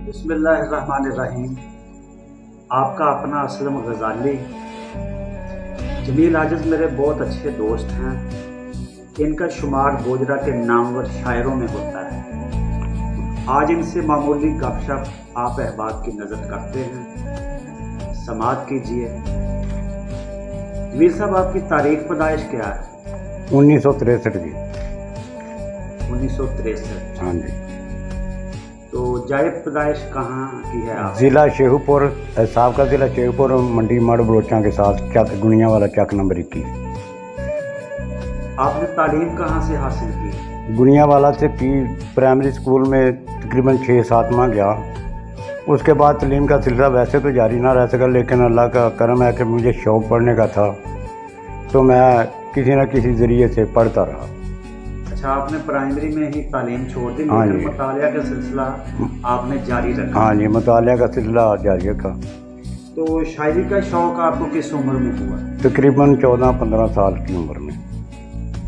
بسم اللہ الرحمن الرحیم۔ آپ کا اپنا اسلم غزالی۔ جمیل عاجز میرے بہت اچھے دوست ہیں، ان کا شمار گوجرا کے نامور شاعروں میں ہوتا ہے۔ آج ان سے معمولی گپ شپ آپ احباب کی نظر کرتے ہیں، سماعت کیجیے۔ جمیل صاحب، آپ کی تاریخ پیدائش کیا ہے؟ 1963 کی۔ 1963؟ ہاں جی۔ تو جائے پیدائش کہاں کی ہے آپ؟ ضلع شیخوپور، سابقہ ضلع شیخوپور، منڈی مڑ بلوچاں کے ساتھ چک گنیا والا چک نمبر 21۔ آپ نے تعلیم کہاں سے حاصل کی؟ گنیا والا سے کی پرائمری اسکول میں تقریباً 6-7 ماہ گیا۔ اس کے بعد تعلیم کا سلسلہ ویسے تو جاری نہ رہ سکا، لیکن اللہ کا کرم ہے کہ مجھے شوق پڑھنے کا تھا، تو میں کسی نہ کسی ذریعے سے پڑھتا رہا۔ اچھا، آپ نے پرائمری میں ہی تعلیم چھوڑ دی، ہاں لیکن جی۔ مطالعہ کا سلسلہ آپ نے جاری رکھا؟ ہاں جی، مطالعہ کا سلسلہ جاری رکھا۔ تو شاعری کا شوق آپ کو کس عمر میں ہوا؟ تقریباً 14-15 سال کی عمر میں۔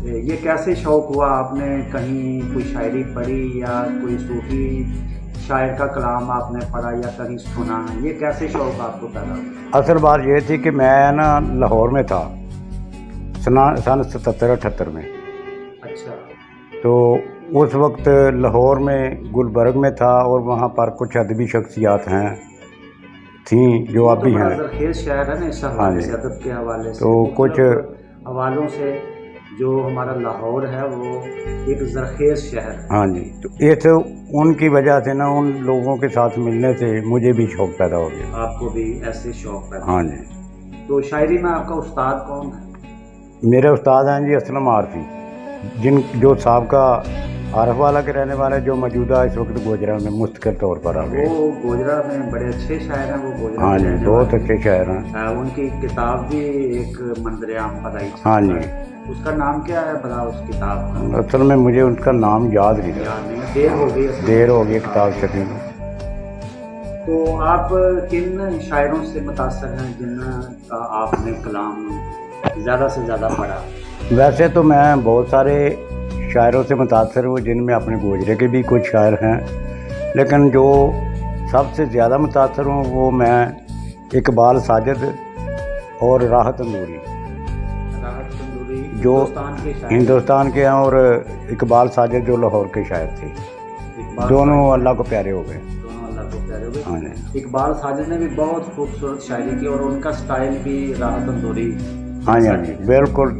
یہ کیسے شوق ہوا؟ آپ نے کہیں کوئی شاعری پڑھی یا کوئی صوفی شاعر کا کلام آپ نے پڑھا یا کہیں سنا؟ یہ کیسے شوق آپ کو پیدا ہوا؟ اصل بات یہ تھی کہ میں نا لاہور میں تھا سن 77-78 میں۔ اچھا۔ تو اس وقت لاہور میں گلبرگ میں تھا، اور وہاں پر کچھ ادبی شخصیات تھیں جو اب بھی ہیں۔ زرخیز شہر ہے نا اس حوالے سے، ادب کے حوالے سے، تو کچھ حوالوں سے جو ہمارا لاہور ہے وہ ایک زرخیز شہر ہے۔ ہاں جی، تو اس ان کی وجہ سے نا ان لوگوں کے ساتھ ملنے سے مجھے بھی شوق پیدا ہو گیا۔ آپ کو بھی ایسے شوق پیدا؟ ہاں جی۔ تو شاعری میں آپ کا استاد کون ہے؟ میرے استاد ہیں جی اسلم عارفی، جو سابقہ عارف والا کے رہنے والے، جو موجودہ اس وقت گوجرا میں مستقل طور پر آ گئے۔ وہ گوجرا میں بڑے اچھے شاعر ہیں، وہ گوجرا ہاں جی، بہت اچھے شاعر ہیں۔ ان کی کتاب بھی ایک منظر عام پڑھائی۔ ہاں جی۔ اس کا نام کیا ہے بھلا اس کتاب کا؟ اصل میں مجھے ان کا نام یاد نہیں رہا، دیر ہو گئی کتاب چھپنے میں۔ تو آپ کن شاعروں سے متاثر ہیں جن کا آپ نے کلام زیادہ سے زیادہ پڑھا؟ ویسے تو میں بہت سارے شاعروں سے متاثر ہوں، جن میں اپنے گوجرے کے بھی کچھ شاعر ہیں، لیکن جو سب سے زیادہ متاثر ہوں وہ میں اقبال ساجد اور راحت اندوری، جو ہندوستان کے ہیں، اور اقبال ساجد جو لاہور کے شاعر تھے، دونوں اللہ کو پیارے ہو گئے۔ ہاں جی۔ اقبال ساجد نے بھی بہت خوبصورت شاعری کی، اور ان کا سٹائل بھی راحت اندوری۔ ہاں جی، ہاں جی، بالکل۔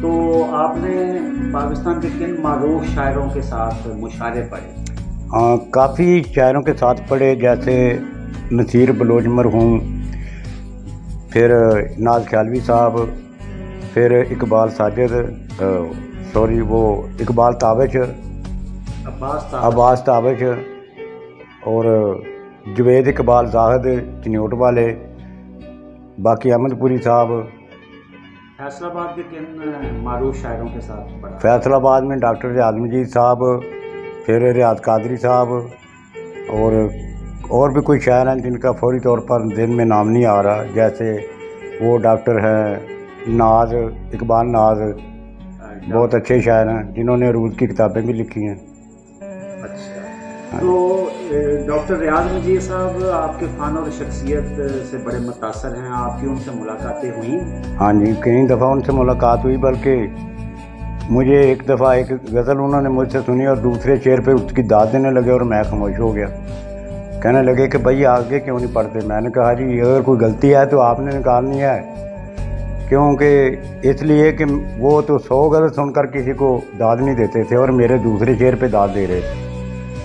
تو آپ نے پاکستان کے کن معروف شاعروں کے ساتھ مشاعرے پڑھے؟ کافی شاعروں کے ساتھ پڑھے، جیسے نصیر بلوچ مرحوم، پھر ناز خیالوی صاحب، پھر اقبال ساجد، اقبال تابش، عباس تابش، اور جوید اقبال زاہد چنیوٹ والے، باقی احمد پوری صاحب۔ فیصل آباد کے کن معروف شاعروں کے ساتھ پڑھا؟ فیصل آباد میں ڈاکٹر ریاض مجید صاحب، پھر ریاض قادری صاحب، اور بھی کوئی شاعر ہیں جن کا فوری طور پر ذہن میں نام نہیں آ رہا، جیسے وہ ڈاکٹر ہیں ناز، اقبال ناز، بہت اچھے شاعر ہیں جنہوں نے عروض کی کتابیں بھی لکھی ہیں۔ اچھا، تو ڈاکٹر ریاض مجید صاحب آپ کے فن اور شخصیت سے بڑے متاثر ہیں، آپ کی ان سے ملاقاتیں ہوئیں؟ ہاں جی، کئی دفعہ ان سے ملاقات ہوئی، بلکہ مجھے ایک دفعہ ایک غزل انہوں نے مجھ سے سنی، اور دوسرے شعر پہ اس کی داد دینے لگے، اور میں خاموش ہو گیا۔ کہنے لگے کہ بھائی آگے کیوں نہیں پڑھتے؟ میں نے کہا جی اگر کوئی غلطی ہے تو آپ نے نکالنی ہے، کیونکہ اس لیے کہ وہ تو 100 غزل سن کر کسی کو داد نہیں دیتے تھے، اور میرے دوسرے شعر پہ داد دے رہے تھے۔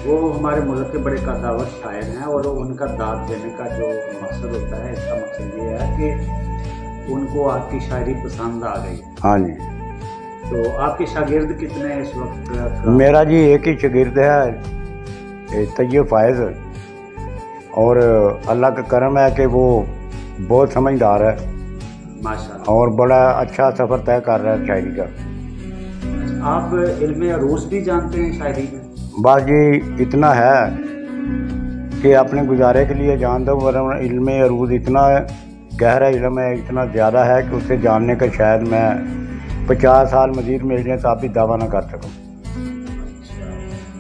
وہ ہمارے ملک کے بڑے قداور شاعر ہیں، اور ان کا داد دینے کا جو مقصد ہوتا ہے، اس کا مقصد یہ ہے کہ ان کو آپ کی شاعری پسند آ گئی۔ ہاں جی۔ تو آپ کے شاگرد کتنے ہیں اس وقت؟ میرا جی ایک ہی شاگرد ہے، طیب فائز، اور اللہ کا کرم ہے کہ وہ بہت سمجھدار ہے، ماشاءاللہ، اور بڑا اچھا سفر طے کر رہا ہے شاعری کا۔ آپ علم عروض بھی جانتے ہیں شاعری میں؟ بس جی اتنا ہے کہ اپنے گزارے کے لیے جانتا ہوں، ورنہ علم عروض اتنا گہرا علم ہے، اتنا زیادہ ہے کہ اسے جاننے کا شاید میں 50 سال مزید مل جائیں تو آپ بھی دعویٰ نہ کر سکوں۔